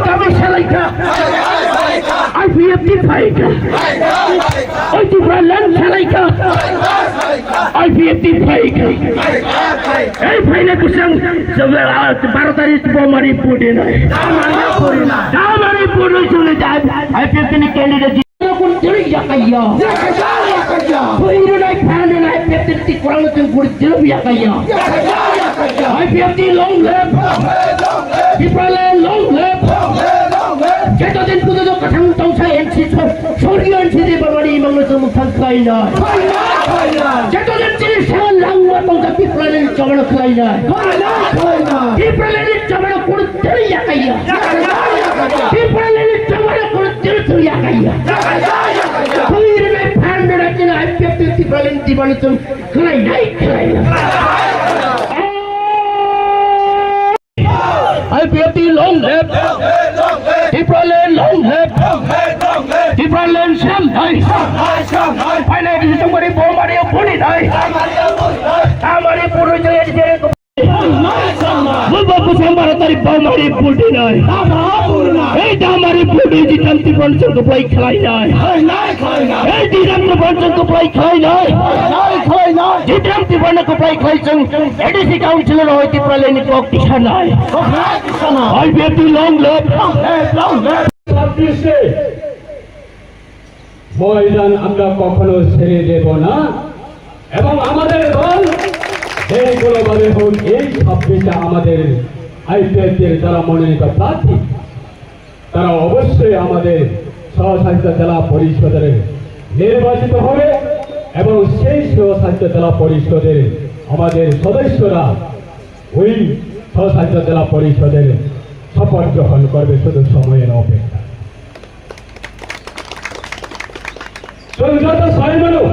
kami salaika IPFT faika oi Tibralan salaika IPFT faika ei faina kusang 12 তারিখ বোমারি পুড়ে না দামারি পুড়ে চলে যায় IPFT ni candidate কোন চলে যাকাইয়া কইরো নাই ফান্ড নাই IPFT কোরানো তুমি পুড়ে দিল যাকাইয়া IPFT long live Tibralan long live যতদিন পর্যন্ত কাঠাম তংসায় এনসি স্বর্গীয় এনসি বাবারি বাংলাদেশ মুখান খাই না যতদিন তিনি সাল লাঙ্গুয়া তংসা পিপলালের চবড় খাই না পিপলালের চবড় করে তেল ইয়াকাইয়া পিপলালের চবড় করে তেল ইয়াকাইয়া কইরে নাই ফান্ড রাখেন IPFT পিপলালের জীবন তো খাই না IPFT long live Tibralan long live Tibralan Shanghai Final decision kori bomari puni dai amari puru jaya jaya Bapak sambar tari bomari puni dai ei damari puni jitanti bonson ko play khlai dai ei diram ko bonson ko play khlai dai jitanti bon ko play khlai chung ADC councilor hoy Tibralan ni kok disanai IPFT long live ময়দান আমরা কখনো ছেড়ে দেব না এবং আমাদের দল যেগুলোভাবে হোক এই 26টা আমাদের IPFT যারা মনোনীত প্রার্থী তারা অবশ্যই আমাদের স্বশাসিত জেলা পরিষদের নির্বাচিত হবে এবং সেই স্বশাসিত জেলা পরিষদের আমাদের সদস্যরা ওই স্বশাসিত জেলা পরিষদের শপথ গ্রহণ করবে শুধু সময়ের অপেক্ষা যত ছয় মানুষ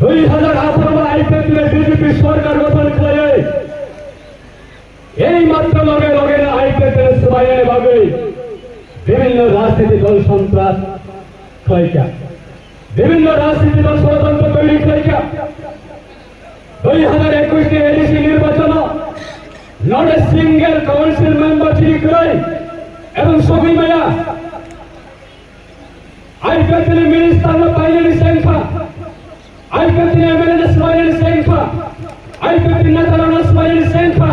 2018 IPFT বিজেপি সরকার গঠন করে এই মাত্র লগে লগে IPFT সবাইয়ের ভাবে বিভিন্ন রাজনীতি দল সন্ত্রাস খয়কা বিভিন্ন রাজনীতি দল ষড়যন্ত্র তৈরি খয়কা 2021 ADC নির্বাচন not a single council member যিনি করে এবং সবই মায়া IPFT মিনিস্টার না পাইলেন সংখ্যা IPFT এমএলএ সবাইয়ের সংখ্যা IPFT নেতা না সবাইয়ের সংখ্যা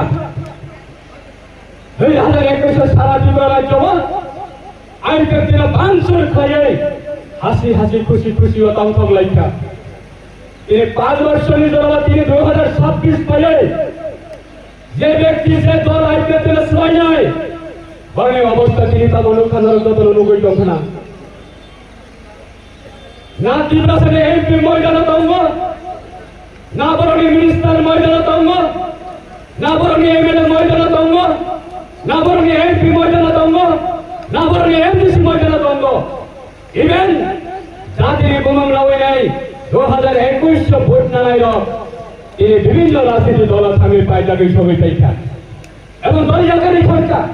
2021 সারা জীবন রাজ্যমা IPFT বাংসুর খায়ে হাসি হাসি খুশি খুশি অতঙ্ক লাইকা তিনি 5 বর্ষ নিজরা তিনি 2026 পায়ে যে ব্যক্তি যে দল IPFT সবাই নাই বড় অবস্থা তিনি তা মনুখানার দল অনুগত না না তিব্রাসনে এমপি ময়দানে তঙ্গ না বরণী মিনিস্টার ময়দানে তঙ্গ না বরণী এমএলএ ময়দানে তঙ্গ না বরণী এমপি ময়দানে তঙ্গ না বরণী এমডিসি ময়দানে তঙ্গ ইভেন জাতির বোমামলা হয়ে নাই 2021 ভোট না নাই তিনি বিভিন্ন রাজনীতি দল সামনে পাইটাকে সবাই পাইকা এবং দলীয়কারী সরকার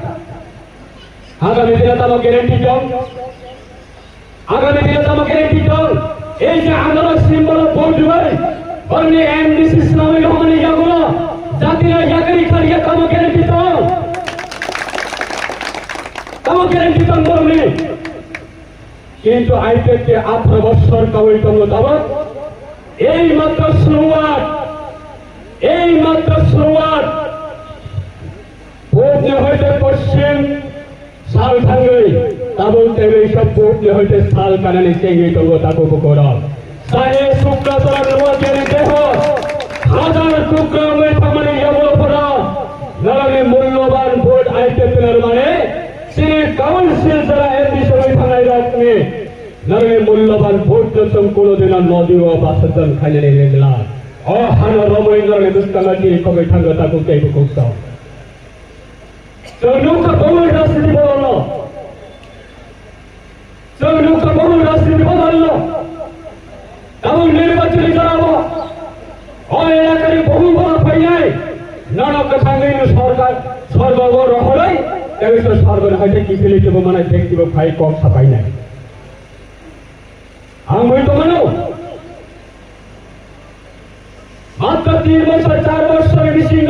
আগামী দিনে তার গ্যারেন্টি জং আগামী দিনে তার গ্যারেন্টি জং এই যে আন্দোলন সিম্বল ভোট হয় বরণী এমডিসি ইসলামী রহমানি ইয়াগুলো জাতির ইয়াকারি খারিয়া তার গ্যারেন্টি জং তার গ্যারেন্টি জং বরণী কিন্তু IPFT 18 বছর কাউই তঙ্গ দাবাত এই মাত্র শুরুয়াত ভোট নিয়ে হইতে পশ্চিম সাল ভাঙ্গই তা বলতে এই সব ভোট নিয়ে হইতে সাল কানানি চেঙ্গি তঙ্গ তাকে করা সাহে শুক্রা তোরা নওয়াজের দেহ হাজার টুকরা হয়ে থামানি যাবো পড়া নারায়ণে মূল্যবান ভোট IPFT মানে তিনি কাউন্সিল যারা এর বিষয়ে থানায় রাখবে নারায়ণে মূল্যবান ভোট যখন কোনোদিন নদী ও বাসজন খাইলে রেগলা ও হান রমইন্দ্রনে দুষ্কাঙ্গি কবে থাঙ্গ তাকে কেউ করতাম তো নৌকা বহু রাজনীতি বদল এবং নির্বাচনী জানাবো ও এলাকার বহু বড় পাইয়াই নানক সঙ্গে সরকার সর্ববড় হলেই সরকার হয়তো কি ফেলে দেবো মানে দেখব ভাই কম ছাপাই নাই আমি তো মানো মাত্র 3 বছর 4 বছর বিশিষ্ট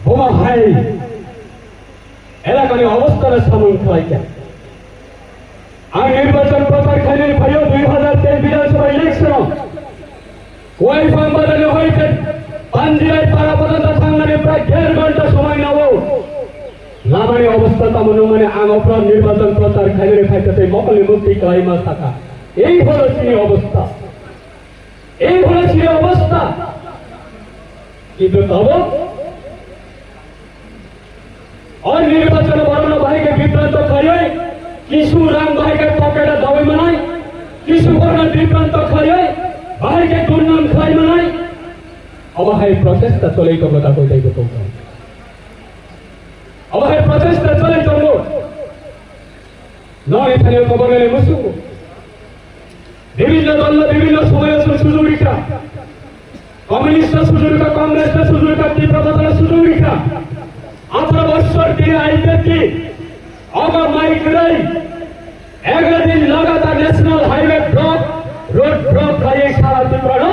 বোমা হাই এলাকার অবস্থানের সামন খেলাইছেন আর নির্বাচন প্রচার খালির ভাইও 2023 বিধানসভা ইলেকশন ওই সংবাদে হয়েছে পাঞ্জিরায় পাড়া পর্যন্ত সাংবাদে প্রায় 1.5 ঘন্টা সময় নেব নামানি অবস্থা তেমন মানে আঙপ্রাণ নির্বাচন প্রচার খালির খাইতে মকলি মুক্তি ক্লাইমা থাকা এই হলো চিনি অবস্থা এই হলো চিনি অবস্থা কিন্তু তবে और निर्वाचन बरण भाई के विभ्रांत करे किशु राम भाई के पकेट दवाई मनाई किशु बरण विभ्रांत करे भाई के दुर्नाम खाई मनाई अब है प्रचेष्टा चले कमता को जाइबो तो अब है प्रचेष्टा चले चलो न एखाने खबर मेले मुसु विभिन्न दल विभिन्न समय सुजुरिका कम्युनिस्ट सुजुरिका कांग्रेस सुजुरिका तीव्रपतन सुजुरिका 18 বছর দিয়ে আইতেছি অগর মাইক রই 11 দিন লাগাতার national highway block road block করে সারা ত্রিপুরা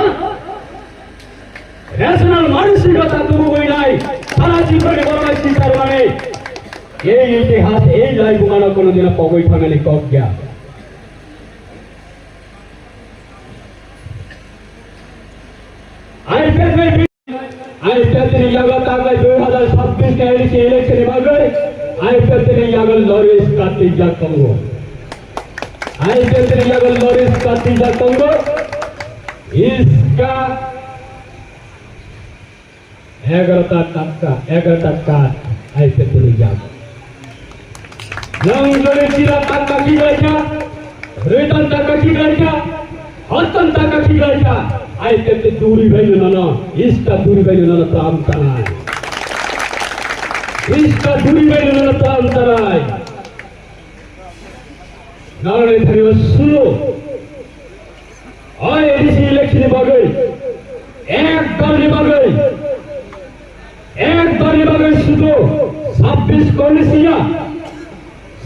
ন্যাশনাল মানসিকতা তবু হই নাই সারা ত্রিপুরা বড় শিকার মানে এই ইতিহাস এই লাই গুমানো কোনদিন পগই ফাঙালি কক গিয়া आईपीएल लगातार 2026 के इलेक्शन मगर IPL यागल Lawrence Kartik कंगो IPL यागल Lawrence Kartik कंगो इसका 11 टक्का आईपीएल याग लंगले चिरा टक्का की गया रिटर्न टक्का की गया हस्तन टक्का की गया आईपीएल दूरी गई ना इसका दूरी गई ना प्राम तनाय इसका दूरी गई ना प्राम तनाय नारायण धरियो सुनो और एडीसी इलेक्शन बगल एक दल बगल सुनो 26 कॉलेजिया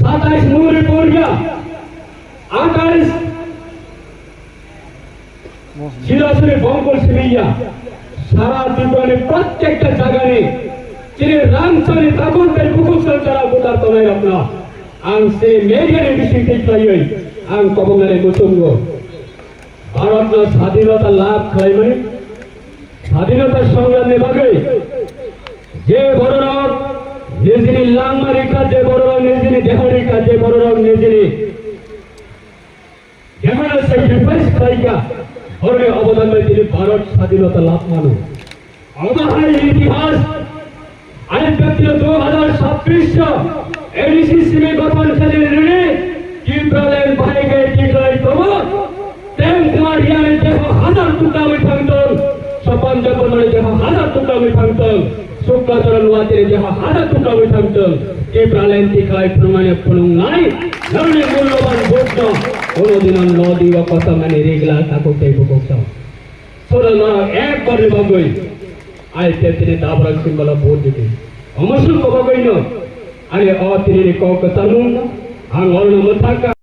27 नूरपुरिया 28 जिलासुरे बंगल सिमिया सारा त्रिपुरा प्रत्येकটা জায়গায় তিনি রামচন্দ্র তাগুনদের কুকুসল যারা গোটার তলায় আপনা আং সে মেডিয়ারে বিষয়টি চাইই আং কবঙ্গারে মুচুঙ্গ ভারতের স্বাধীনতা লাভ খাইমানি স্বাধীনতার সংগ্রামে বাগে যে বড়রাও নিজের লাংমারিকা যে বড়রাও নিজের দেহরিকা যে বড়রাও নিজের যেমন স্যাক্রিফাইস খাইকা और अवदान में তিনি भारत স্বাধীনতা লাভ मानो अवधान इतिहास आज व्यक्ति 2026 एडीसी में गठन चले रे कि प्रलय भाई गए टिकलाई तो तेम कुमार याने देखो 1000 टुकड़ा में थांगतल सपन जपन में देखो 1000 टुकड़ा में थांगतल शुक्लाचरण वाते देखो 1000 टुकड़ा में थांगतल कि प्रलय टिकलाई प्रमाणे फुलुंग नाई नरने मूल्यवान भोट কোনদিন নদী বা কথা মানে রেগলা তাকো কেই বকছ সোরা না একবার বাগই আই তেতিনে দাবরা সিম্বল ভোট দিতে অমসুল কবগই ন আরে অ তিনে কক তালুন আং অর্ণ মথাকা